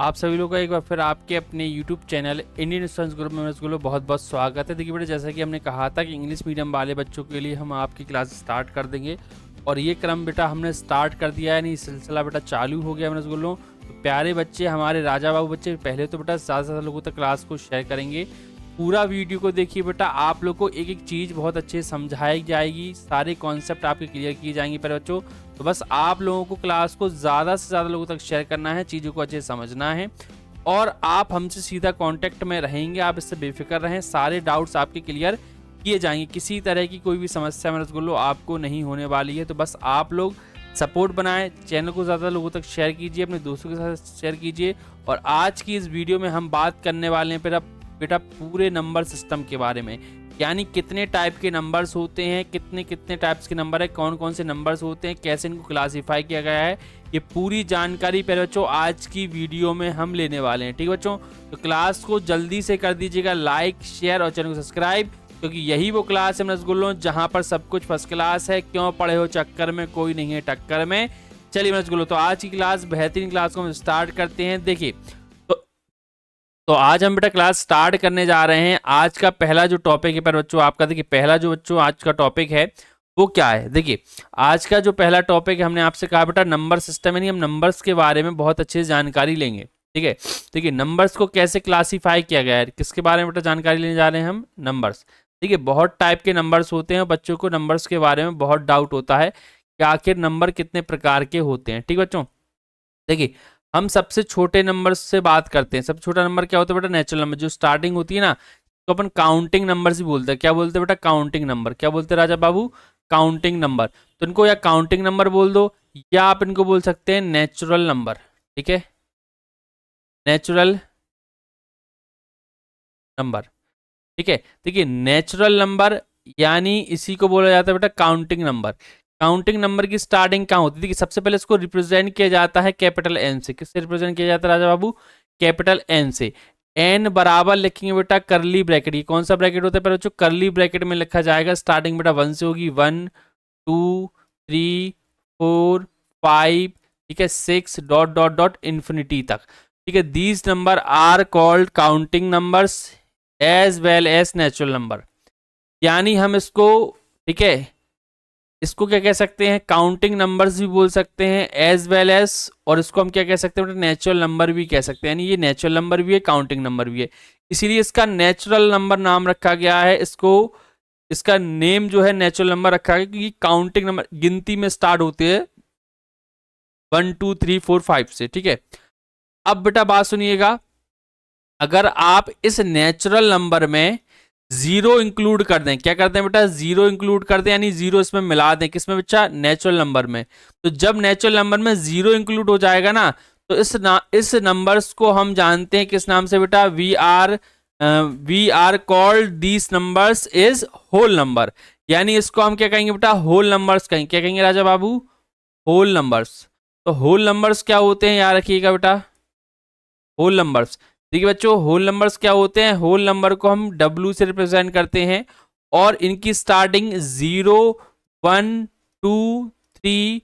आप सभी लोगों का एक बार फिर आपके अपने YouTube channel Indian students group में बहुत बहुत स्वागत है। देखिए बेटा, जैसा कि हमने कहा था कि इंग्लिश मीडियम वाले बच्चों के लिए हम आपकी क्लास स्टार्ट कर देंगे और ये क्रम बेटा हमने स्टार्ट कर दिया है, यानी सिलसिला बेटा चालू हो गया। मैं बोल रहा हूँ तो प्यारे बच्चे, हमारे राजा बाबू बच्चे, पहले तो बेटा ज़्यादा से ज़्यादा लोगों तक क्लास को शेयर करेंगे। पूरा वीडियो को देखिए बेटा, आप लोग को एक एक चीज़ बहुत अच्छे से समझाई जाएगी, सारे कॉन्सेप्ट आपके क्लियर किए जाएंगे प्यारे बच्चों। तो बस आप लोगों को क्लास को ज़्यादा से ज़्यादा लोगों तक शेयर करना है, चीज़ों को अच्छे से समझना है और आप हमसे सीधा कांटेक्ट में रहेंगे। आप इससे बेफिक्र रहें, सारे डाउट्स आपके क्लियर किए जाएंगे। किसी तरह की कोई भी समस्या मेरे रसगुल्लो आपको नहीं होने वाली है। तो बस आप लोग सपोर्ट बनाएं, चैनल को ज़्यादा लोगों तक शेयर कीजिए, अपने दोस्तों के साथ शेयर कीजिए। और आज की इस वीडियो में हम बात करने वाले हैं बेटा पूरे नंबर सिस्टम के बारे में, यानी कितने टाइप के नंबर्स होते हैं, कितने कितने टाइप्स के नंबर है, कौन कौन से नंबर्स होते हैं, कैसे इनको क्लासीफाई किया गया है। ये पूरी जानकारी प्यारे बच्चों आज की वीडियो में हम लेने वाले हैं। ठीक है बच्चों, तो क्लास को जल्दी से कर दीजिएगा लाइक, शेयर और चैनल को सब्सक्राइब, क्योंकि यही वो क्लास है रसगुल्लों जहां पर सब कुछ फर्स्ट क्लास है। क्यों पढ़े हो चक्कर में, कोई नहीं है टक्कर में। चलिए रसगुल्लों, तो आज की क्लास बेहतरीन क्लास को हम स्टार्ट करते हैं। देखिए तो आज हम बेटा क्लास स्टार्ट करने जा रहे हैं। आज का पहला जो टॉपिक है पर बच्चों आपका, देखिए पहला जो बच्चों आज का टॉपिक है वो क्या है। देखिए आज का जो पहला टॉपिक है, हमने आपसे कहा बेटा नंबर सिस्टम, यानी हम नंबर्स के बारे में बहुत अच्छे से जानकारी लेंगे। ठीक है, देखिए नंबर्स को कैसे क्लासीफाई किया गया है, किसके बारे में बेटा जानकारी लेने जा रहे हैं हम, नंबर्स। देखिए बहुत टाइप के नंबर्स होते हैं, बच्चों को नंबर्स के बारे में बहुत डाउट होता है कि आखिर नंबर कितने प्रकार के होते हैं। ठीक बच्चों, देखिए हम सबसे छोटे नंबर से बात करते हैं। सबसे छोटा नंबर क्या होता है बेटा, नेचुरल नंबर, जो स्टार्टिंग होती है ना, तो अपन काउंटिंग नंबर से बोलते हैं। क्या बोलते हैं बेटा, काउंटिंग नंबर। क्या बोलते हैं राजा बाबू, काउंटिंग नंबर। तो इनको या काउंटिंग नंबर बोल दो, या आप इनको बोल सकते हैं नेचुरल नंबर। ठीक है, नेचुरल नंबर। ठीक है, देखिए नेचुरल नंबर यानी इसी को बोला जाता है बेटा काउंटिंग नंबर। काउंटिंग नंबर की स्टार्टिंग कहाँ होती है, देखिए सबसे पहले इसको रिप्रेजेंट किया जाता है कैपिटल एन से। किससे रिप्रेजेंट किया जाता है राजा बाबू, कैपिटल एन से। एन बराबर लिखेंगे बेटा करली ब्रैकेट। ये कौन सा ब्रैकेट होता है पहले बच्चों, करली ब्रैकेट में लिखा जाएगा। स्टार्टिंग बेटा 1 से होगी, 1 2 3 4 5, ठीक है 6 डॉट डॉट डॉट इन्फिनिटी तक। ठीक है, these number are called counting numbers as well as natural number. यानी हम इसको, ठीक है, इसको क्या कह सकते हैं, काउंटिंग नंबर्स भी बोल सकते हैं एज वेल एज, और इसको हम क्या कह सकते हैं, नेचुरल नंबर भी कह सकते हैं। यानी ये नेचुरल नंबर भी है, काउंटिंग नंबर भी है, इसीलिए इसका नेचुरल नंबर नाम रखा गया है। इसको, इसका नेम जो है नेचुरल नंबर रखा गया क्योंकि काउंटिंग नंबर गिनती में स्टार्ट होते हैं 1 2 3 4 5 से। ठीक है, अब बेटा बात सुनिएगा, अगर आप इस नेचुरल नंबर में जीरो इंक्लूड कर दें, क्या करते हैं बेटा, जीरो इंक्लूड कर दें, यानी जीरो इसमें मिला दें, किसमें बच्चा, नेचुरल नंबर में। तो जब नेचुरल नंबर में जीरो इंक्लूड हो जाएगा ना, तो इस नंबर्स को हम जानते हैं किस नाम से बेटा, we are called these numbers is whole number. यानी इसको हम क्या कहेंगे बेटा, होल नंबर्स कहेंगे। क्या कहेंगे राजा बाबू, होल नंबर्स। तो होल नंबर्स क्या होते हैं याद रखिएगा बेटा, होल नंबर्स। देखिए बच्चों, होल नंबर्स क्या होते हैं, होल नंबर को हम W से रिप्रेजेंट करते हैं और इनकी starting 0 1 2 3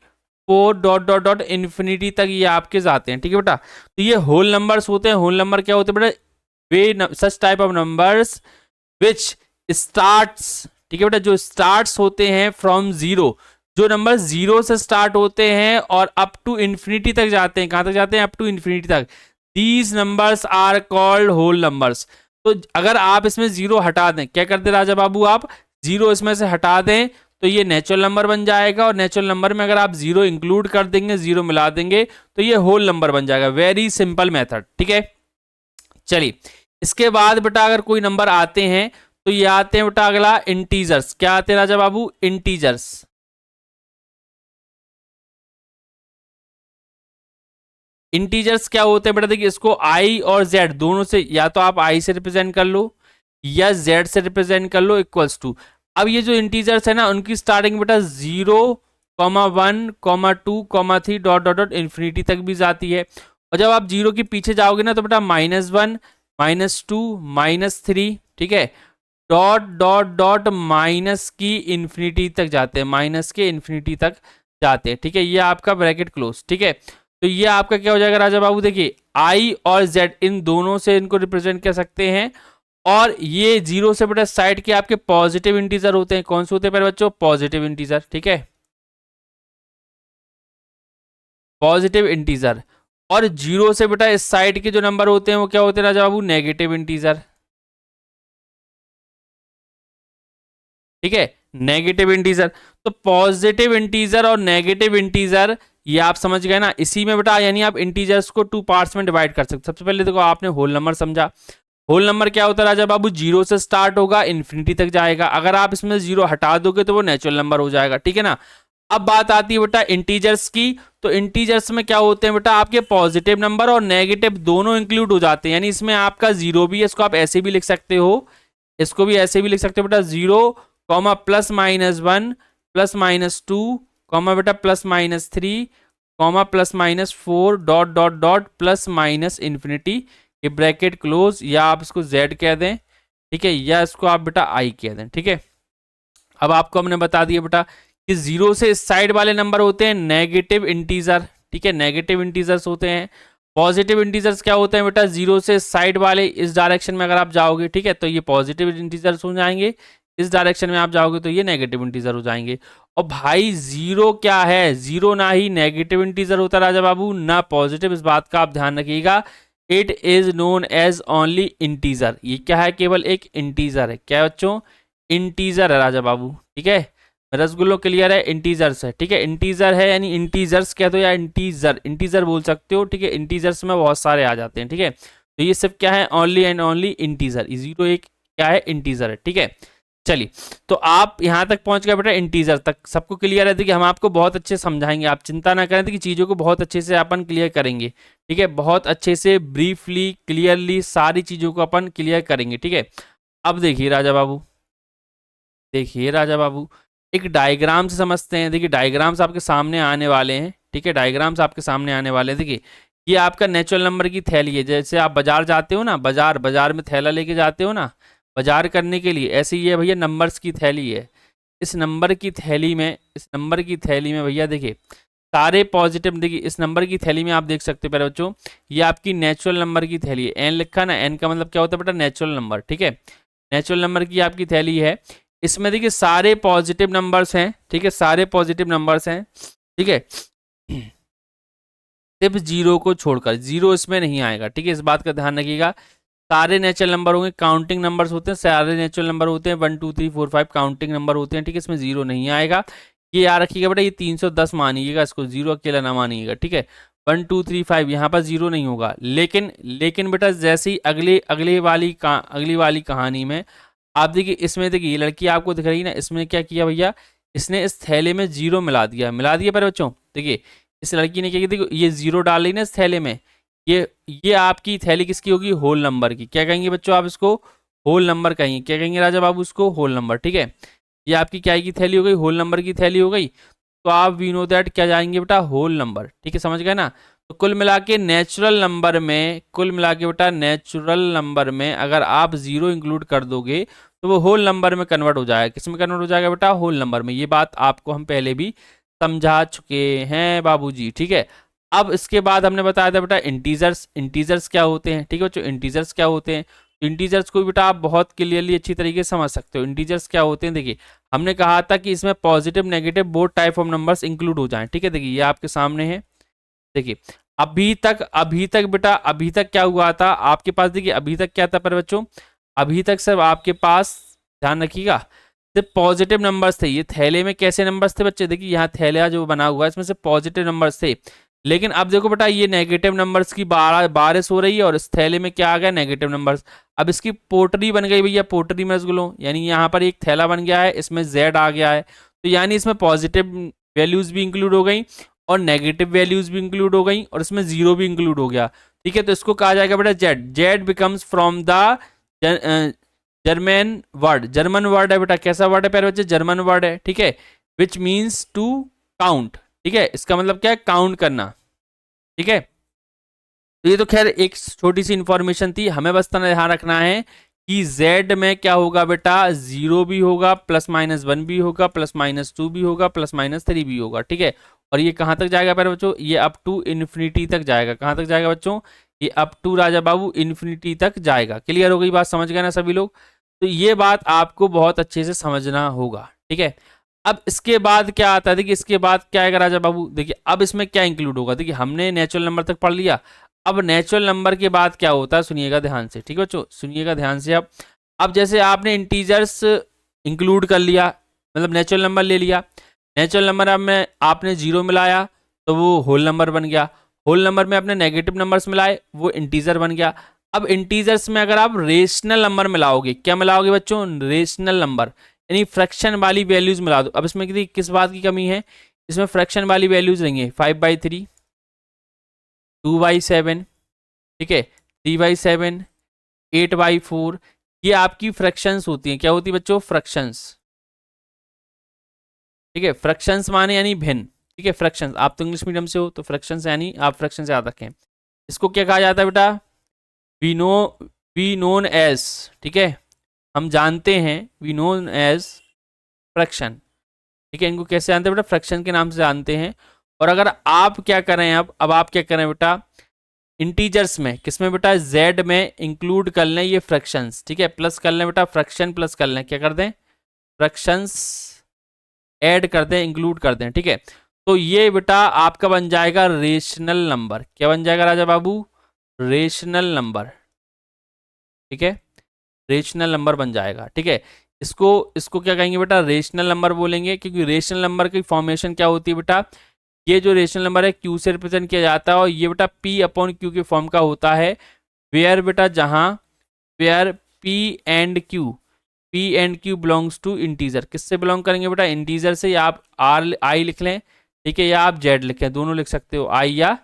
4 dot dot dot infinity तक ये आपके जाते हैं। ठीक है बेटा, तो ये होल नंबर्स होते हैं। होल नंबर क्या होते हैं बेटा, वे such type of numbers which starts, ठीक है बेटा, जो स्टार्ट्स होते हैं फ्रॉम जीरो, जो नंबर जीरो से स्टार्ट होते हैं और अप टू इन्फिनिटी तक जाते हैं। कहां तक जाते हैं, अप टू इन्फिनिटी तक। These numbers are called whole numbers। तो अगर आप इसमें जीरो हटा दें, क्या करते राजा बाबू, आप जीरो इसमें से हटा दें तो ये नेचुरल नंबर बन जाएगा, और नेचुरल नंबर में अगर आप जीरो इंक्लूड कर देंगे, जीरो मिला देंगे, तो ये होल नंबर बन जाएगा। Very simple method. ठीक है, चलिए इसके बाद बेटा अगर कोई नंबर आते हैं तो ये आते हैं बेटा अगला इंटीजर्स। क्या आते हैं राजा बाबू, इंटीजर्स। इंटीजर्स क्या होते हैं बेटा, देखिए इसको आई और जेड दोनों से, या तो आप आई से रिप्रेजेंट कर लो या जेड से रिप्रेजेंट कर लो, इक्वल्स टू। अब ये जो इंटीजर्स है ना, उनकी स्टार्टिंग बेटा 0 1 2 3 डॉट डॉट डॉट इन्फिनिटी तक भी जाती है। और जब आप जीरो के पीछे जाओगे ना, तो बेटा -1 -2 -3, ठीक है, डॉट डॉट डॉट माइनस की इन्फिनिटी तक जाते हैं, माइनस के इन्फिनिटी तक जाते हैं। ठीक है, ये आपका ब्रैकेट क्लोज। ठीक है, तो ये आपका क्या हो जाएगा राजा बाबू, देखिए आई और जेड इन दोनों से इनको रिप्रेजेंट कर सकते हैं। और ये जीरो से बेटा साइड के आपके पॉजिटिव इंटीजर होते हैं। कौन से होते हैं प्यारे बच्चों, पॉजिटिव इंटीजर, ठीक है, पॉजिटिव इंटीजर। और जीरो से बेटा इस साइड के जो नंबर होते हैं वो क्या होते हैं राजा बाबू, नेगेटिव इंटीजर, ठीक है, नेगेटिव इंटीजर। तो पॉजिटिव इंटीजर और नेगेटिव इंटीजर ये आप समझ गए ना। इसी में बेटा यानी आप इंटीजर्स को टू पार्ट्स में डिवाइड कर सकते। सबसे पहले देखो आपने होल नंबर समझा। होल नंबर क्या होता है राजा बाबू, जीरो से स्टार्ट होगा इन्फिनिटी तक जाएगा। अगर आप इसमें जीरो हटा दोगे तो वो नेचुरल नंबर हो जाएगा, ठीक है ना। अब बात आती है बेटा इंटीजर्स की। तो इंटीजर्स में क्या होते हैं बेटा, आपके पॉजिटिव नंबर और नेगेटिव दोनों इंक्लूड हो जाते हैं। यानी इसमें आपका जीरो भी है, इसको आप ऐसे भी लिख सकते हो, इसको भी ऐसे भी लिख सकते हो बेटा, zero comma plus minus one plus minus two comma बेटा plus minus three comma plus minus four dot dot dot plus minus infinity, ये ब्रैकेट क्लोज, या आप इसको z कह दें, ठीक है, या इसको आप बेटा i कह दें, ठीक है। अब आपको हमने बता दिया बेटा कि जीरो से इस साइड वाले नंबर होते हैं नेगेटिव इंटीजर, ठीक है, नेगेटिव इंटीजर्स होते हैं। पॉजिटिव इंटीजर्स क्या होते हैं बेटा, जीरो से साइड वाले इस डायरेक्शन में अगर आप जाओगे, ठीक है, तो ये पॉजिटिव इंटीजर्स हो जाएंगे। इस डायरेक्शन में आप जाओगे तो ये नेगेटिव इंटीजर हो जाएंगे। और भाई जीरो क्या है, जीरो ना ही नेगेटिव इंटीजर होता राजा बाबू ना पॉजिटिव, इस बात का आप ध्यान रखिएगा। It is known as only integer. ये क्या है, केवल एक इंटीजर है। क्या बच्चों, इंटीजर है राजा बाबू, ठीक है, रसगुल्लो क्लियर है, इंटीजर्स है, ठीक है, इंटीजर है यानी इंटीजर्स कह दो या इंटीजर, इंटीजर बोल सकते हो, ठीक है। इंटीजर्स में बहुत सारे आ जाते हैं, ठीक है। तो ये सब क्या है, only and only integer. Zero एक क्या है, इंटीजर है, ठीक है। चलिए, तो आप यहां तक पहुंच गए बेटा, इंटीजर तक सबको क्लियर है। देखिए हम आपको बहुत अच्छे समझाएंगे, आप चिंता ना करें, कि चीज़ों को बहुत अच्छे से अपन क्लियर करेंगे, ठीक है, बहुत अच्छे से ब्रीफली क्लियरली सारी चीज़ों को अपन क्लियर करेंगे, ठीक है। अब देखिए राजा बाबू, देखिए राजा बाबू, एक डायग्राम से समझते हैं। देखिए डायग्राम्स आपके सामने आने वाले हैं, ठीक है, डायग्राम्स आपके सामने आने वाले हैं। देखिए ये आपका नेचुरल नंबर की थैली है। जैसे आप बाजार जाते हो ना, बाजार में थैला लेके जाते हो ना बाजार करने के लिए, ऐसे ही ये भैया नंबर्स की थैली है। इस नंबर की थैली में भैया देखिए सारे पॉजिटिव, देखिए इस नंबर की थैली में आप देख सकते हो प्यारे बच्चों, ये आपकी नेचुरल नंबर की थैली है। एन लिखा ना, एन का मतलब क्या होता है बेटा, नेचुरल नंबर, ठीक है, नेचुरल नंबर की आपकी थैली है। इसमें देखिए सारे पॉजिटिव नंबर्स हैं, ठीक है, सारे पॉजिटिव नंबर्स हैं, ठीक है, सिर्फ जीरो को छोड़कर, जीरो इसमें नहीं आएगा, ठीक है, इस बात का ध्यान रखिएगा। सारे नेचुरल नंबर होंगे, काउंटिंग नंबर्स होते हैं, सारे नेचुरल नंबर होते हैं, 1 2 3 4 5 काउंटिंग नंबर होते हैं, ठीक है, इसमें जीरो नहीं आएगा। ये याद रखिएगा बेटा, ये 310 मानिएगा, इसको जीरो अकेला ना मानिएगा, ठीक है। 1 2 3 5 यहाँ पर जीरो नहीं होगा। लेकिन बेटा जैसे ही अगली वाली कहानी में आप देखिए, इसमें देखिए ये लड़की आपको दिख रही है ना, इसमें क्या किया भैया, इसने इस थैले में जीरो मिला दिया पर बच्चों। देखिए इस लड़की ने क्या किया, देखो ये जीरो डाल रही ना इस थैले में, ये आपकी थैली किसकी होगी, होल नंबर की। क्या कहेंगे बच्चों आप इसको, होल नंबर कहेंगे। क्या कहेंगे राजा बाबू इसको, होल नंबर, ठीक है। ये आपकी क्या की थैली हो गई, होल नंबर की थैली हो गई। तो आप वी नो दैट क्या जाएंगे बेटा, होल नंबर, ठीक है, समझ गए ना। तो कुल मिला के नेचुरल नंबर में, कुल मिला के बेटा नेचुरल नंबर में अगर आप जीरो इंक्लूड कर दोगे तो वो होल नंबर में कन्वर्ट हो जाएगा। किस में कन्वर्ट हो जाएगा बेटा, होल नंबर में। ये बात आपको हम पहले भी समझा चुके हैं बाबूजी, ठीक है। अब इसके बाद हमने बताया था बेटा इंटीजर्स क्या होते हैं, ठीक है बच्चों, इंटीजर्स क्या होते हैं। तो इंटीजर्स को बेटा आप बहुत क्लियरली अच्छी तरीके से समझ सकते हो। इंटीजर्स क्या होते हैं, देखिए हमने कहा था कि इसमें positive negative both type of numbers include हो जाएं, ठीक है। देखिए ये आपके सामने है, देखिए अभी तक बेटा, अभी तक क्या हुआ था आपके पास, देखिए अभी तक क्या था पर बच्चों, अभी तक सब आपके पास, ध्यान रखिएगा, सिर्फ पॉजिटिव नंबर्स थे। ये थैले में कैसे नंबर्स थे बच्चे, देखिए यहाँ थैला जो बना हुआ है इसमें से पॉजिटिव नंबर्स थे। लेकिन अब देखो बेटा ये नेगेटिव नंबर्स की बारिश हो रही है और इस थैले में क्या आ गया, नेगेटिव नंबर्स। अब इसकी पोटरी बन गई भैया, पोटरी में रसगुल्लो, यानी यहाँ पर एक थैला बन गया है, इसमें जेड आ गया है। तो यानी इसमें पॉजिटिव वैल्यूज भी इंक्लूड हो गई और नेगेटिव वैल्यूज भी इंक्लूड हो गई और इसमें जीरो भी इंक्लूड हो गया, ठीक है। तो इसको कहा जाएगा बेटा Z. Z becomes from the German word है बेटा। कैसा वर्ड है प्यारे बच्चे, जर्मन वर्ड है, ठीक है, विच मीन्स टू काउंट, ठीक है। इसका मतलब क्या है, काउंट करना, ठीक है। तो ये तो खैर एक छोटी सी इंफॉर्मेशन थी, हमें बस ध्यान रखना है कि z में क्या होगा बेटा, जीरो भी होगा, प्लस माइनस वन भी होगा, प्लस माइनस टू भी होगा, प्लस माइनस थ्री भी होगा, ठीक है। और ये कहाँ तक जाएगा प्यारे बच्चों, ये अप टू इन्फिनिटी तक जाएगा। कहाँ तक जाएगा बच्चों, ये अप टू राजा बाबू इन्फिनिटी तक जाएगा। क्लियर हो गई बात, समझ गए ना सभी लोग। तो ये बात आपको बहुत अच्छे से समझना होगा, ठीक है। अब इसके बाद क्या आता है, देखिए इसके बाद क्या आएगा राजा बाबू, देखिए अब इसमें क्या इंक्लूड होगा। देखिए हमने नेचुरल नंबर तक पढ़ लिया, अब नेचुरल नंबर के बाद क्या होता है, सुनिएगा ध्यान से, ठीक है बच्चों, सुनिएगा ध्यान से। अब जैसे आपने इंटीजर्स इंक्लूड कर लिया, मतलब नेचुरल नंबर ले लिया, नेचुरल नंबर अब में आपने जीरो मिलाया तो वो होल नंबर बन गया, होल नंबर में आपने नेगेटिव नंबर्स मिलाए वो इंटीजर बन गया। अब इंटीजर्स में अगर आप रेशनल नंबर मिलाओगे, क्या मिलाओगे बच्चों, रेशनल नंबर, यानी फ्रैक्शन वाली वैल्यूज मिला दो। अब इसमें किस बात की कमी है, इसमें फ्रैक्शन वाली वैल्यूज रहेंगे 5/3, 2/7, ठीक है, 3/7, 8/4, ये आपकी फ्रैक्शंस होती हैं। क्या होती है बच्चों, फ्रैक्शंस, ठीक है। फ्रैक्शंस माने यानी भिन्न, ठीक है। फ्रैक्शंस, आप तो इंग्लिश मीडियम से हो तो फ्रैक्शंस यानी आप फ्रैक्शन से याद रखें। इसको क्या कहा जाता है बेटा, वी नोन एज, ठीक है, हम जानते हैं, वी नोन एज फ्रैक्शन, ठीक है। इनको कैसे जानते हैं बेटा, फ्रैक्शन के नाम से जानते हैं। और अगर आप क्या करें, अब आप क्या करें बेटा, इंटीजर्स में, किसमें बेटा, जेड में इंक्लूड कर लें ये फ्रैक्शंस, ठीक है, प्लस कर लें बेटा, फ्रैक्शन प्लस कर लें, क्या कर दें, फ्रैक्शंस ऐड कर दें, इंक्लूड कर दें, ठीक है। तो ये बेटा आपका बन जाएगा रेशनल नंबर। क्या बन जाएगा राजा बाबू, रेशनल नंबर, ठीक है, रेशनल नंबर बन जाएगा, ठीक है। इसको इसको क्या कहेंगे बेटा, रेशनल नंबर बोलेंगे, क्योंकि रेशनल नंबर की फॉर्मेशन क्या होती है बेटा, ये जो रेशनल नंबर है क्यू से रिप्रेजेंट किया जाता है, और ये बेटा पी अपॉन क्यू के फॉर्म का होता है। वेयर बेटा, जहां where p and q belongs to integer, किससे बिलोंग करेंगे बेटा, इंटीजर से। या आप आर आई लिख लें, ठीक है, या आप जेड लिखें, दोनों लिख सकते हो, आई या,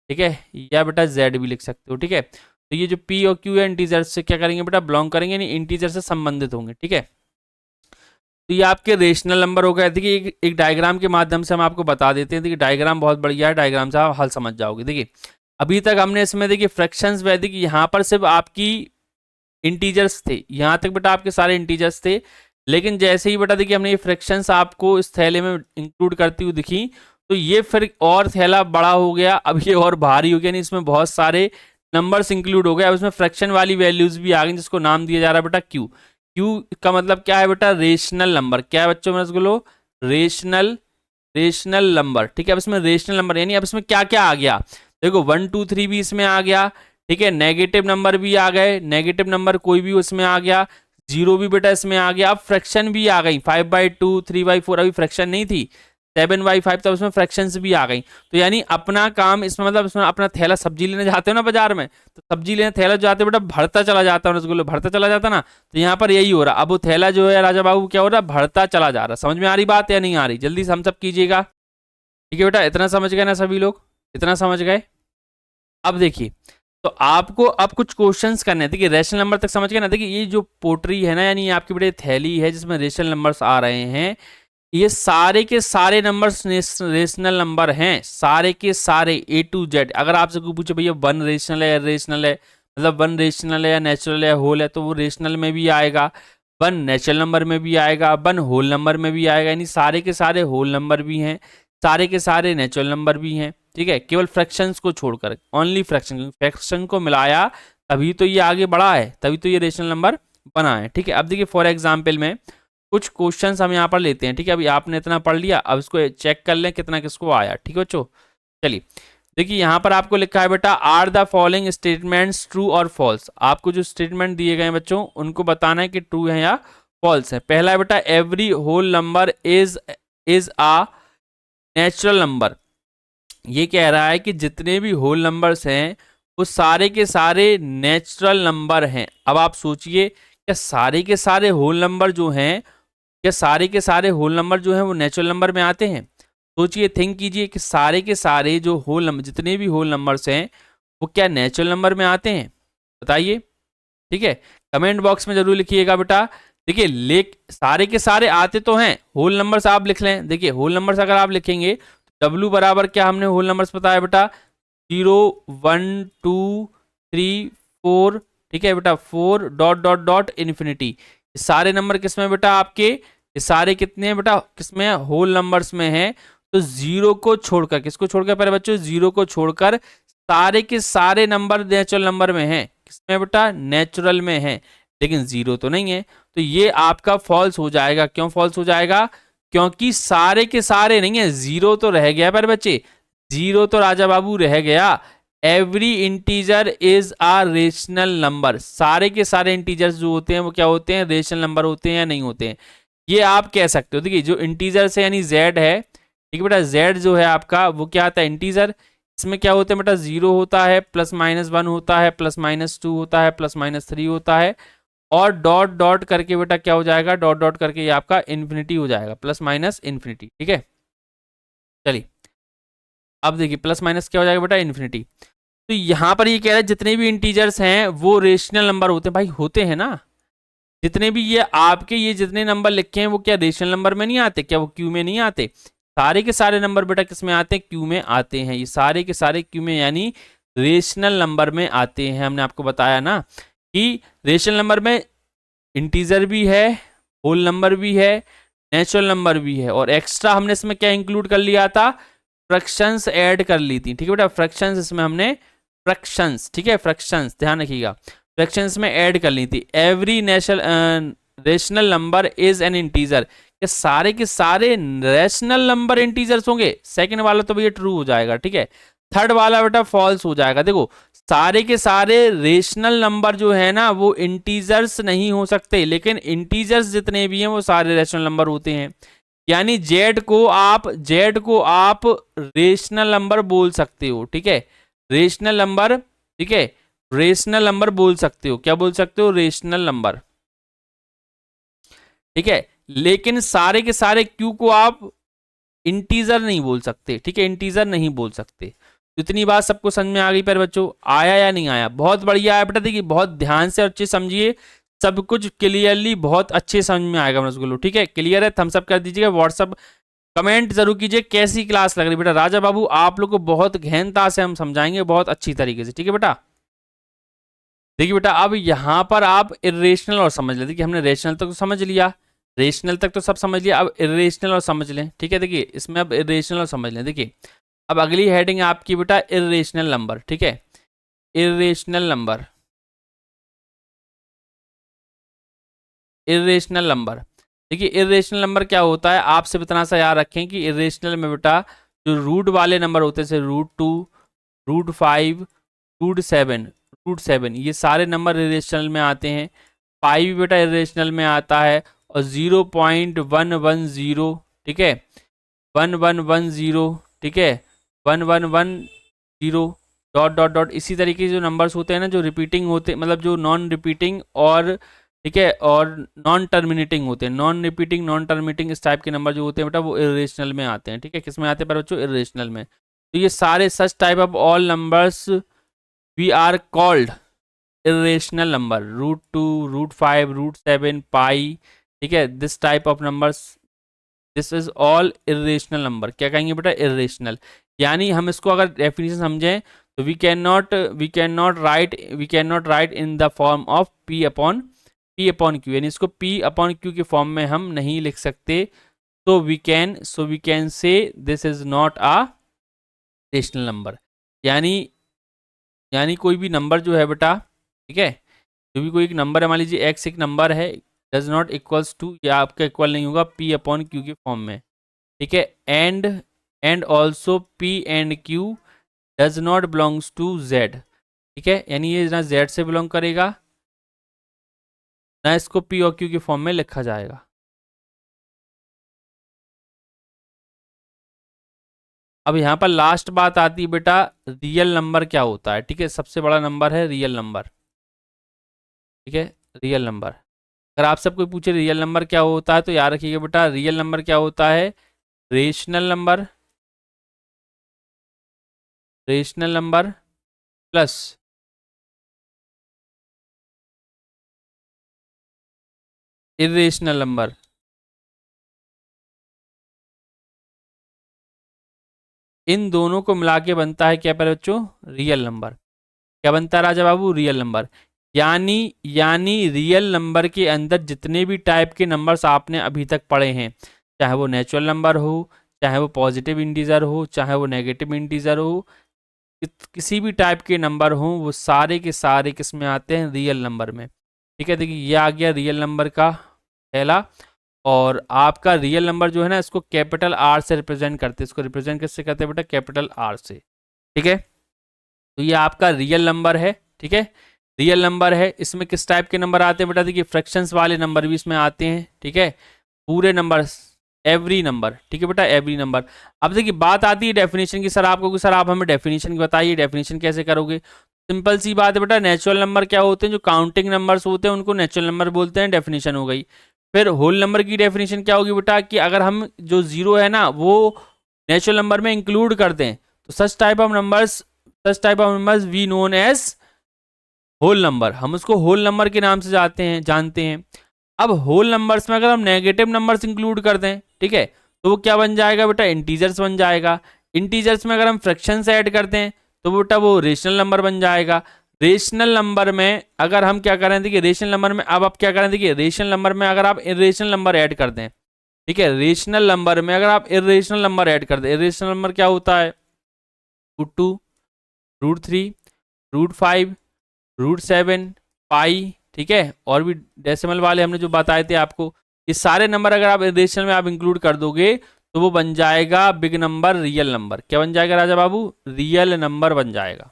ठीक है, या बेटा जेड भी लिख सकते हो, ठीक है। तो ये जो पी और क्यू है इंटीजर से क्या करेंगे बेटा, बिलोंग करेंगे, यानी इंटीजर से संबंधित होंगे, ठीक है। तो ये आपके रेशनल नंबर हो गए। देखिए एक डायग्राम के माध्यम से हम आपको बता देते हैं। देखिए डायग्राम बहुत बढ़िया है, डायग्राम से आप हल समझ जाओगे। देखिए अभी तक हमने इसमें देखिए फ्रैक्शंस वैदिक, यहाँ पर सिर्फ आपकी इंटीजर्स थे, यहाँ तक बेटा आपके सारे इंटीजर्स थे। लेकिन जैसे ही बेटा देखिए हमने ये फ्रैक्शंस आपको इस थैले में इंक्लूड करती हुई दिखी, तो ये फिर और थैला बड़ा हो गया, अब ये और भारी हो गया, नहीं इसमें बहुत सारे नंबर्स इंक्लूड हो गए। अब इसमें फ्रैक्शन वाली वैल्यूज भी आ गई, जिसको नाम दिया जा रहा है बेटा क्यू। क्यू का मतलब क्या है बेटा, रेशनल नंबर। क्या है बच्चों में बोलो, रेशनल नंबर, ठीक है। अब इसमें रेशनल नंबर यानी अब इसमें क्या क्या आ गया, देखो 1 2 3 भी इसमें आ गया, ठीक है, नेगेटिव नंबर भी आ गए, नेगेटिव नंबर कोई भी उसमें आ गया, जीरो भी बेटा इसमें आ गया। अब फ्रैक्शन भी आ गई, 5/2, 3/4, अभी फ्रैक्शन नहीं थी, 7/5, तब उसमें फ्रैक्शंस भी आ गई। तो यानी अपना काम इसमें, मतलब इसमें अपना थैला सब्जी लेने जाते हो ना बाजार में, तो सब्जी लेने थैला जाते बेटा भरता चला जाता है, रसगुल्ला भरता चला जाता ना, तो यहाँ पर यही हो रहा। अब वो थैला जो है राजा बाबू क्या हो रहा, भरता चला जा रहा। समझ में आ रही बात या नहीं आ रही, जल्दी से हम सब कीजिएगा, ठीक है बेटा। इतना समझ गए ना सभी लोग, इतना समझ गए। अब देखिए तो आपको अब कुछ क्वेश्चंस करने हैं। देखिए रेशनल नंबर तक समझ गए ना। देखिए ये जो पोटरी है ना, यानी आपकी बेटे थैली है जिसमें रेशनल नंबर्स आ रहे हैं, ये सारे के सारे नंबर्स रेशनल नंबर हैं, सारे के सारे A to Z। अगर आपसे कोई पूछे भैया वन रेशनल है या रेशनल है, मतलब वन रेशनल है या नेचुरल है होल है, तो वो रेशनल में भी आएगा, वन नेचुरल नंबर में भी आएगा, वन होल नंबर में भी आएगा, यानी सारे के सारे होल नंबर भी हैं, सारे के सारे नेचुरल नंबर भी हैं, ठीक है, केवल फ्रैक्शंस को छोड़कर, ओनली फ्रैक्शन को मिलाया तभी तो ये आगे बढ़ा है, तभी तो ये रेशनल नंबर बना है, ठीक है। अब देखिए फॉर एग्जाम्पल में कुछ क्वेश्चंस हम यहाँ पर लेते हैं, ठीक है। अभी आपने इतना पढ़ लिया, अब इसको चेक कर लें कितना किसको आया, ठीक है बच्चों। चलिए देखिए यहाँ पर आपको लिखा है बेटा, are the following statements true और फॉल्स। आपको जो स्टेटमेंट दिए गए हैं बच्चों उनको बताना है कि ट्रू है या फॉल्स है। पहला है बेटा, every whole number is a natural number. ये कह रहा है कि जितने भी होल नंबर्स हैं वो सारे के सारे नेचुरल नंबर हैं। अब आप सोचिए, क्या सारे के सारे होल नंबर जो हैं, क्या सारे के सारे होल नंबर जो हैं वो नेचुरल नंबर में आते हैं? सोचिए, थिंक कीजिए कि सारे के सारे जो होल नंबर, जितने भी होल नंबर्स हैं वो क्या नेचुरल नंबर में आते हैं? बताइए, ठीक है, कमेंट बॉक्स में जरूर लिखिएगा बेटा। देखिए सारे के सारे आते तो हैं, होल नंबर्स आप लिख लें। देखिए होल नंबर्स अगर आप लिखेंगे तो W बराबर क्या हमने होल नंबर्स बताया बेटा, 0 1 2 3 4, ठीक है बेटा, 4 डॉट डॉट डॉट इन्फिनिटी। सारे नंबर किसमें बेटा आपके, ये सारे कितने हैं बेटा, किसमें, होल नंबर्स में हैं। तो जीरो को छोड़कर, किसको छोड़कर पहले बच्चों, जीरो को छोड़कर सारे के सारे नंबर नेचुरल नंबर में हैं। किसमें बेटा, नेचुरल में है, लेकिन जीरो तो नहीं है, तो ये आपका फॉल्स हो जाएगा। क्यों फॉल्स हो जाएगा, क्योंकि सारे के सारे नहीं है, जीरो तो रह गया पर बच्चे, जीरो तो राजा बाबू रह गया। Every integer is a rational number, सारे के सारे इंटीजर्स जो होते हैं वो क्या होते हैं, रेशनल नंबर होते हैं या नहीं होते हैं, ये आप कह सकते हो। देखिए जो इंटीजर्स है यानी जेड है, ठीक है बेटा, जेड जो है आपका वो क्या आता है, इंटीजर। इसमें क्या होता है बेटा, जीरो होता है, प्लस माइनस वन होता है, प्लस माइनस टू होता है, प्लस माइनस थ्री होता है, और डॉट डॉट करके बेटा क्या हो जाएगा, डॉट डॉट करके ये आपका इन्फिनिटी हो जाएगा, प्लस माइनस इन्फिनिटी। ठीक है, चलिए अब देखिए प्लस माइनस क्या हो जाएगा बेटा, इन्फिनिटी। तो यहां पर ये कह रहा है जितने भी इंटीजर्स हैं वो रेशनल नंबर होते हैं। भाई होते हैं ना, जितने भी ये आपके ये जितने नंबर लिखे हैं वो क्या रेशनल नंबर में नहीं आते, क्या वो क्यू में नहीं आते, सारे के सारे नंबर बेटा किस में आते हैं, क्यू में आते हैं। ये सारे के सारे क्यू में यानी रेशनल नंबर में आते हैं। हमने आपको बताया ना कि रेशनल नंबर में इंटीजर भी है, होल नंबर भी है, नेचुरल नंबर भी है, और एक्स्ट्रा हमने इसमें क्या इंक्लूड कर लिया था, फ्रैक्शंस ऐड कर ली थी। ठीक है बेटा, फ्रैक्शंस इसमें हमने, फ्रैक्शंस, ठीक है, फ्रैक्शंस ध्यान रखिएगा, फ्रैक्शंस में ऐड कर ली थी। Every rational number is an integer, ये सारे के सारे रेशनल नंबर इंटीजर्स होंगे। सेकंड वाला तो भैया ट्रू हो जाएगा, ठीक है। थर्ड वाला बेटा फॉल्स हो जाएगा। देखो सारे के सारे रेशनल नंबर जो है ना वो इंटीजर्स नहीं हो सकते, लेकिन इंटीजर्स जितने भी हैं वो सारे रेशनल नंबर होते हैं। यानी जेड को आप रेशनल नंबर बोल सकते हो, ठीक है, रेशनल नंबर, ठीक है, रेशनल नंबर बोल सकते हो। क्या बोल सकते हो, रेशनल नंबर, ठीक है। लेकिन सारे के सारे क्यू को आप इंटीजर नहीं बोल सकते, ठीक है, इंटीजर नहीं बोल सकते। तो इतनी बात सबको समझ में आ गई पर बच्चों, आया या नहीं आया, बहुत बढ़िया आया बेटा। देखिए बहुत ध्यान से और अच्छे समझिए, सब कुछ क्लियरली बहुत अच्छे समझ में आएगा मेरे, ठीक है। क्लियर है, थम्स अप कर दीजिएगा, व्हाट्सअप कमेंट जरूर कीजिए कैसी क्लास लग रही बेटा। राजा बाबू आप लोग को बहुत गहनता से हम समझाएंगे, बहुत अच्छी तरीके से, ठीक है बेटा। देखिए बेटा अब यहां पर आप इरेशनल और समझ लेते कि हमने रेशनल तक तो समझ लिया, रेशनल तक तो सब समझ लिया, अब इरेशनल और समझ लें, ठीक है। देखिए इसमें अब इरेशनल और समझ लें। देखिए अब अगली हेडिंग आपकी बेटा इरेशनल नंबर, ठीक है, इरेशनल नंबर, इरेशनल नंबर। देखिए इरेशनल नंबर क्या होता है, आपसे इतना सा याद रखें कि इरेशनल में बेटा जो रूट वाले नंबर होते हैं जैसे √2, √5, √7, √7, ये सारे नंबर इरेशनल में आते हैं। पाई भी बेटा इरेशनल में आता है, और 0.110, ठीक है, 1110, ठीक है, 1110, डॉट डॉट डॉट, इसी तरीके से जो नंबर्स होते हैं ना जो रिपीटिंग होते, मतलब जो नॉन रिपीटिंग और, ठीक है, और नॉन टर्मिनेटिंग होते हैं, नॉन रिपीटिंग नॉन टर्मिनेटिंग इस टाइप के नंबर जो होते हैं बेटा वो इरेशनल में आते हैं, ठीक है। किस में आते हैं पर बच्चों, इरेशनल में। तो ये सारे such type of all numbers we are called irrational number, √2, √5, √7, pi, ठीक है, this type of numbers, this is all irrational number. क्या कहेंगे बेटा, irrational। यानी हम इसको अगर डेफिनेशन समझें तो we can not write in the form of p upon q, यानी इसको p अपॉन q के फॉर्म में हम नहीं लिख सकते। तो we can say this is not a rational number. यानी कोई भी नंबर जो है बेटा, ठीक है, जो भी कोई एक नंबर है, मान लीजिए एक्स एक नंबर है, डज नॉट इक्वल्स टू, या आपका इक्वल नहीं होगा p अपॉन q के फॉर्म में, ठीक है। And also p and q does not belongs to z, ठीक है, यानी ये ना z से बिलोंग करेगा ना इसको p और q के फॉर्म में लिखा जाएगा। अब यहाँ पर लास्ट बात आती है बेटा, रियल नंबर क्या होता है, ठीक है, सबसे बड़ा नंबर है रियल नंबर, ठीक है, रियल नंबर। अगर आप सब कोई पूछे रियल नंबर क्या होता है तो याद रखिएगा बेटा, रियल नंबर क्या होता है, rational number, rational number plus irrational number. इन दोनों को मिला के बनता है क्या पर बच्चों, रियल नंबर। क्या बनता है राजा बाबू, रियल नंबर। यानी रियल नंबर के अंदर जितने भी टाइप के नंबर्स आपने अभी तक पढ़े हैं, चाहे वो नेचुरल नंबर हो, चाहे वो पॉजिटिव इंटीजर हो चाहे वो नेगेटिव इंटीजर हो, किसी भी टाइप के नंबर हों, वो सारे के सारे किस में आते हैं, रियल नंबर में। ठीक है, देखिए ये आ गया रियल नंबर का पहला। और आपका रियल नंबर जो है ना, इसको कैपिटल आर से रिप्रेजेंट करते हैं। इसको रिप्रेजेंट किससे करते हैं बेटा, कैपिटल आर से। ठीक है, तो ये आपका रियल नंबर है। ठीक है, रियल नंबर है। इसमें किस टाइप के नंबर आते हैं बेटा, देखिए फ्रैक्शंस वाले नंबर भी इसमें आते हैं। ठीक है, पूरे नंबर, एवरी नंबर। ठीक है बेटा, एवरी नंबर। अब देखिए बात आती है डेफिनेशन की, सर आपको, सर आप हमें डेफिनेशन की बताइए, डेफिनेशन कैसे करोगे। सिंपल सी बात है बेटा, नेचुरल नंबर क्या होते हैं, जो काउंटिंग नंबर्स होते हैं उनको नेचुरल नंबर बोलते हैं, डेफिनेशन हो गई। फिर होल नंबर की डेफिनेशन क्या होगी बेटा, कि अगर हम जो जीरो है ना वो नेचुरल नंबर में इंक्लूड कर दें तो such type of numbers we known as whole number, हम उसको होल नंबर के नाम से जानते हैं। अब होल नंबर्स में अगर हम नेगेटिव नंबर्स इंक्लूड कर दें, ठीक है, तो वो क्या बन जाएगा बेटा, इंटीजर्स बन जाएगा। इंटीजर्स में अगर हम फ्रैक्शंस ऐड कर दें तो बेटा वो रेशनल नंबर बन जाएगा। रेशनल नंबर में अगर हम क्या करें, देखिए रेशनल नंबर में अब आप क्या करें, देखिए रेशनल नंबर में अगर आप इरेशनल नंबर ऐड कर दें, ठीक है, रेशनल नंबर में अगर आप इरेशनल नंबर ऐड कर दें, इरेशनल नंबर क्या होता है, √2, √3, √5, √7, पाई। ठीक है, और भी डेसिमल वाले हमने जो बताए थे आपको, ये सारे नंबर अगर आप रेशनल में आप इंक्लूड कर दोगे तो वो बन जाएगा बिग नंबर, रियल नंबर। क्या बन जाएगा राजा बाबू, रियल नंबर बन जाएगा।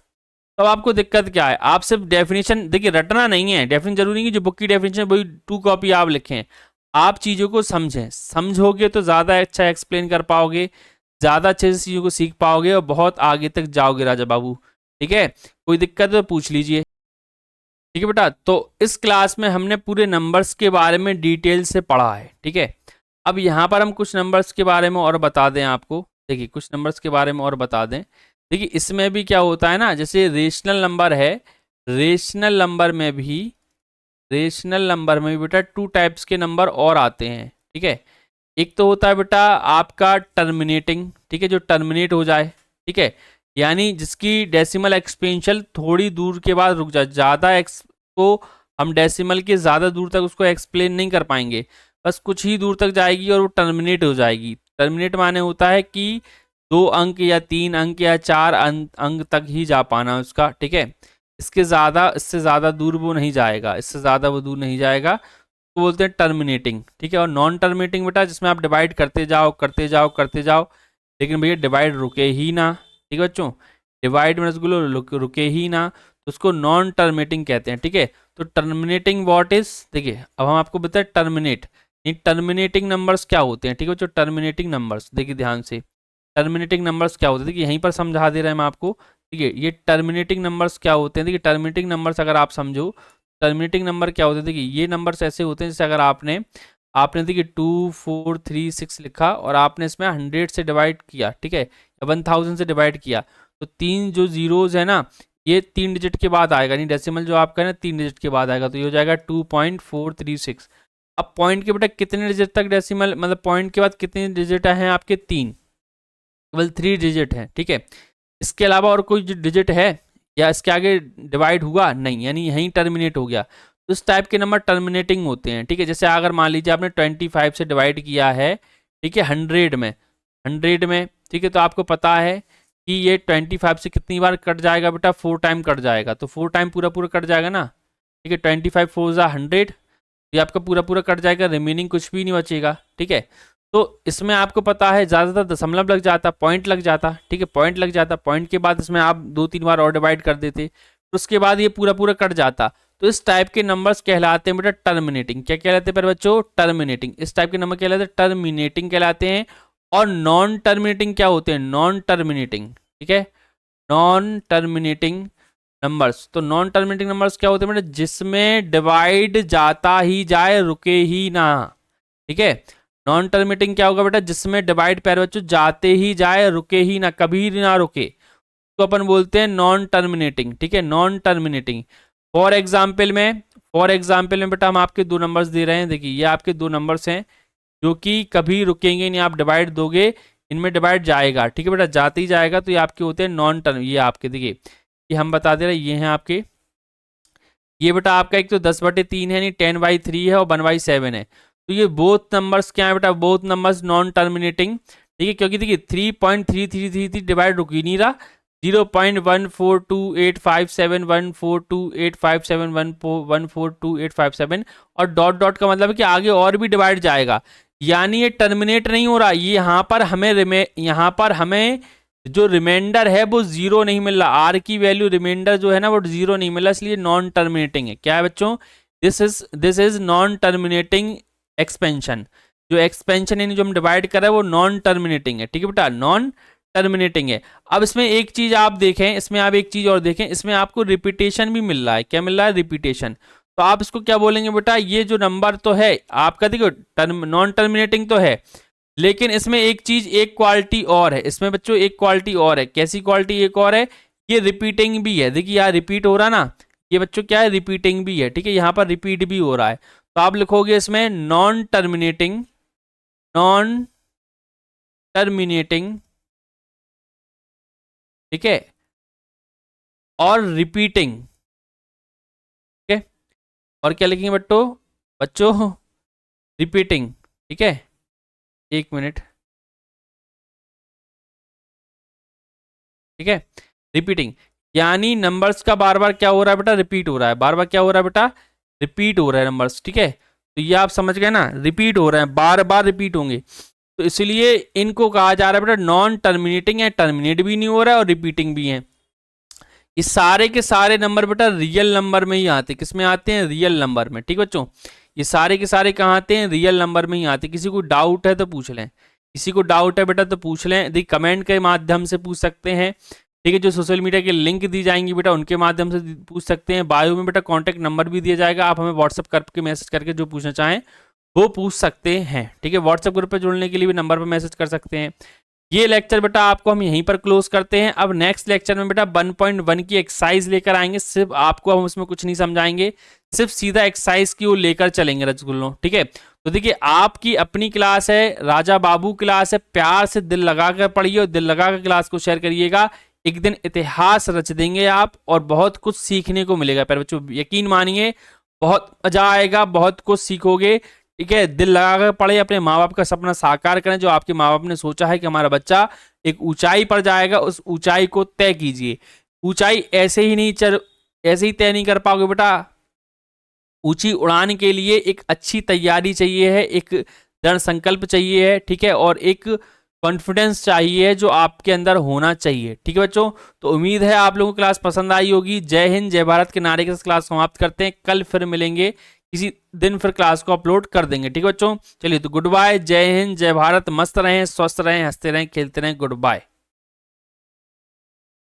तो आपको दिक्कत क्या है, आप सिर्फ डेफिनेशन देखिए, रटना नहीं है, डेफिनेशन जरूरी नहीं कि जो बुक की डेफिनेशन वही 2 कॉपी आप लिखें। आप चीज़ों को समझें, समझोगे तो ज़्यादा अच्छा एक्सप्लेन कर पाओगे, ज़्यादा अच्छे से चीज़ों को सीख पाओगे और बहुत आगे तक जाओगे राजा बाबू। ठीक है, कोई दिक्कत है तो पूछ लीजिए। ठीक है बेटा, तो इस क्लास में हमने पूरे नंबर्स के बारे में डिटेल से पढ़ा है। ठीक है, अब यहाँ पर हम कुछ नंबर्स के बारे में और बता दें आपको। देखिए कुछ नंबर्स के बारे में और बता दें। देखिए इसमें भी क्या होता है ना, जैसे रेशनल नंबर है, रेशनल नंबर में भी बेटा 2 टाइप्स के नंबर और आते हैं। ठीक है, एक तो होता है बेटा आपका टर्मिनेटिंग, ठीक है, जो टर्मिनेट हो जाए। ठीक है, यानी जिसकी डेसिमल एक्सपेंशन थोड़ी दूर के बाद रुक जाए, ज़्यादा एक्स को हम डेसिमल के ज़्यादा दूर तक उसको एक्सप्लेन नहीं कर पाएंगे, बस कुछ ही दूर तक जाएगी और वो टर्मिनेट हो जाएगी। टर्मिनेट माने होता है कि 2 अंक या 3 अंक या 4 अंक तक ही जा पाना उसका। ठीक है, इससे ज़्यादा दूर वो नहीं जाएगा, इससे ज़्यादा वो दूर नहीं जाएगा, तो बोलते हैं टर्मिनेटिंग। ठीक है, और नॉन टर्मिनेटिंग बेटा जिसमें आप डिवाइड करते जाओ करते जाओ करते जाओ, लेकिन भैया डिवाइड रुके ही ना। ठीक है बच्चों, डिवाइड में रुके ही ना, तो उसको नॉन टर्मिनेटिंग कहते हैं। ठीक है, तो टर्मिनेटिंग व्हाट इज, देखिए अब हम आपको बताएं टर्मिनेट, ये टर्मिनेटिंग नंबर्स क्या होते हैं। ठीक है बच्चों, टर्मिनेटिंग नंबर्स देखिए ध्यान से, टर्मिनेटिंग नंबर्स क्या होते हैं, देखिए यहीं पर समझा दे रहे हैं हम आपको। ठीक है, ये टर्मिनेटिंग नंबर्स क्या होते हैं, देखिए टर्मिनेटिंग नंबर्स अगर आप समझो, टर्मिनेटिंग नंबर क्या होते हैं, देखिए ये नंबर्स ऐसे होते हैं जैसे अगर आपने आपने देखिए 2 4 3 6 लिखा और आपने इसमें 100 से डिवाइड किया, ठीक है, या 1000 से डिवाइड किया, तो 3 जो जीरोज है ना, ये 3 डिजिट के बाद आएगा, नहीं डेसिमल जो आपका है ना 3 डिजिट के बाद आएगा, तो ये हो जाएगा 2.436। अब पॉइंट के बेटा कितने डिजिट तक डेसिमल, मतलब पॉइंट के बाद कितने डिजिट हैं आपके, 3, केवल 3 डिजिट हैं। ठीक है, इसके अलावा और कोई डिजिट है या इसके आगे डिवाइड हुआ नहीं, यानी यहीं टर्मिनेट हो गया, तो इस टाइप के नंबर टर्मिनेटिंग होते हैं। ठीक है, जैसे अगर मान लीजिए आपने 25 से डिवाइड किया है, ठीक है, 100 में, ठीक है, तो आपको पता है कि ये 25 से कितनी बार कट जाएगा बेटा, 4 टाइम कट जाएगा, तो 4 टाइम पूरा पूरा कट जाएगा ना। ठीक है, 25 4 ज़ा 100, ये आपका पूरा पूरा कट जाएगा, रिमेनिंग कुछ भी नहीं बचेगा। ठीक है, तो इसमें आपको पता है ज़्यादातर दशमलव लग जाता, पॉइंट लग जाता। ठीक है, पॉइंट लग जाता, पॉइंट के बाद इसमें आप 2-3 बार और डिवाइड कर देते, तो उसके बाद ये पूरा पूरा कट जाता। तो इस टाइप के नंबर्स कहलाते हैं बेटा टर्मिनेटिंग। क्या कहलाते हैं पर बच्चों, टर्मिनेटिंग। इस टाइप के नंबर कहलाते हैं टर्मिनेटिंग कहलाते हैं। और नॉन टर्मिनेटिंग क्या होते हैं, नॉन टर्मिनेटिंग। ठीक है, नॉन टर्मिनेटिंग नंबर्स, तो नॉन टर्मिनेटिंग नंबर्स क्या होते हैं बेटा, जिसमें डिवाइड जाता ही जाए, रुके ही ना। ठीक है, नॉन टर्मिनेटिंग क्या होगा बेटा, जिसमें डिवाइड पैर बच्चों जाते ही जाए, रुके ही ना, कभी ना रुके, तो अपन बोलते हैं नॉन टर्मिनेटिंग। ठीक है, नॉन टर्मिनेटिंग। फॉर एग्जाम्पल में बेटा हम आपके 2 नंबर्स दे रहे हैं, देखिए ये आपके 2 नंबर्स हैं जो कि कभी रुकेंगे नहीं, आप डिवाइड दोगे इनमें डिवाइड जाएगा। ठीक है बेटा, जाते ही जाएगा, तो ये आपके होते हैं नॉन टर्म। ये आपके देखिए, ये हम बता दे रहे हैं, ये हैं आपके, ये बेटा आपका एक तो 10/3 है, नहीं 10/3 है, और 1/7 है। तो ये बोथ नंबर्स क्या है बेटा, बोथ नंबर्स नॉन टर्मिनेटिंग। ठीक है, क्योंकि देखिए 3.3333 डिवाइड रुक ही नहीं रहा, 0.142857142857142857 और डॉट डॉट का मतलब है कि आगे और भी डिवाइड जाएगा, यानी ये टर्मिनेट नहीं हो रहा। ये यहाँ पर हमें जो रिमाइंडर है वो जीरो नहीं मिल रहा, आर की वैल्यू रिमाइंडर जो है ना वो जीरो नहीं मिल रहा, इसलिए नॉन टर्मिनेटिंग है। क्या है बच्चों, this is non terminating expansion. जो एक्सपेंशन यानी जो हम डिवाइड कर रहे हैं वो नॉन टर्मिनेटिंग है। ठीक है बेटा, नॉन टर्मिनेटिंग है। अब इसमें एक चीज आप देखें, इसमें आप एक चीज और देखें, इसमें आपको रिपीटेशन भी मिल रहा है। क्या मिल रहा है, रिपीटेशन। तो आप इसको क्या बोलेंगे बेटा, ये जो नंबर तो है आपका, देखो नॉन टर्मिनेटिंग तो है, लेकिन इसमें एक चीज, एक क्वालिटी और है इसमें बच्चों, एक क्वालिटी और है। कैसी क्वालिटी एक और है, ये रिपीटिंग भी है। देखिए यहाँ रिपीट हो रहा ना, ये बच्चों क्या है, रिपीटिंग भी है। ठीक है, यहाँ पर रिपीट भी हो रहा है। तो आप लिखोगे इसमें नॉन टर्मिनेटिंग, नॉन टर्मिनेटिंग, ठीक है, और रिपीटिंग। ठीक है, और क्या लिखेंगे बच्चों, बच्चों रिपीटिंग। ठीक है, एक मिनट। ठीक है, रिपीटिंग यानी नंबर्स का बार बार क्या हो रहा है बेटा, रिपीट हो रहा है। बार बार क्या हो रहा है बेटा, रिपीट हो रहा है नंबर्स। ठीक है, तो ये आप समझ गए ना, रिपीट हो रहे हैं, बार बार रिपीट होंगे, तो इसलिए इनको कहा जा रहा है बेटा नॉन टर्मिनेटिंग है, टर्मिनेट भी नहीं हो रहा है और रिपीटिंग भी है। ये सारे के सारे नंबर बेटा रियल नंबर में ही आते हैं। किसमें आते हैं, रियल नंबर में। ठीक बच्चों, ये सारे के सारे कहाँ आते हैं, रियल नंबर में ही आते हैं। किसी को डाउट है तो पूछ लें, किसी को डाउट है बेटा तो पूछ लें, देखिए कमेंट के माध्यम से पूछ सकते हैं। ठीक है, जो सोशल मीडिया के लिंक दी जाएंगी बेटा उनके माध्यम से पूछ सकते हैं। बायो में बेटा कॉन्टैक्ट नंबर भी दिया जाएगा, आप हमें व्हाट्सअप करके मैसेज करके जो पूछना चाहें वो पूछ सकते हैं। ठीक है, व्हाट्सअप ग्रुप पे जुड़ने के लिए भी नंबर पर मैसेज कर सकते हैं। ये लेक्चर बेटा आपको हम यहीं पर क्लोज करते हैं। अब नेक्स्ट लेक्चर में बेटा 1.1 की एक्सरसाइज लेकर आएंगे। सिर्फ आपको हम उसमें कुछ नहीं समझाएंगे, सिर्फ सीधा एक्सरसाइज की वो लेकर चलेंगे रसगुल्लों। ठीक है, तो देखिए आपकी अपनी क्लास है, राजा बाबू क्लास है, प्यार से दिल लगाकर पढ़िए और दिल लगाकर क्लास को शेयर करिएगा। एक दिन इतिहास रच देंगे आप और बहुत कुछ सीखने को मिलेगा। पर बच्चों यकीन मानिए बहुत मजा आएगा, बहुत कुछ सीखोगे। ठीक है, दिल लगाकर पढ़े, अपने माँ बाप का सपना साकार करें। जो आपके माँ बाप ने सोचा है कि हमारा बच्चा एक ऊंचाई पर जाएगा, उस ऊंचाई को तय कीजिए। ऊंचाई ऐसे ही तय नहीं कर पाओगे बेटा। ऊंची उड़ान के लिए एक अच्छी तैयारी चाहिए है, एक दृढ़ संकल्प चाहिए है। ठीक है, और एक कॉन्फिडेंस चाहिए जो आपके अंदर होना चाहिए। ठीक है बच्चों, तो उम्मीद है आप लोगों को क्लास पसंद आई होगी। जय हिंद, जय भारत के नारे के साथ क्लास समाप्त करते हैं। कल फिर मिलेंगे, किसी दिन फिर क्लास को अपलोड कर देंगे। ठीक है बच्चों, चलिए तो गुड बाय, जय हिंद, जय भारत, मस्त रहें, स्वस्थ रहें, हंसते रहें, खेलते रहें, गुड बाय।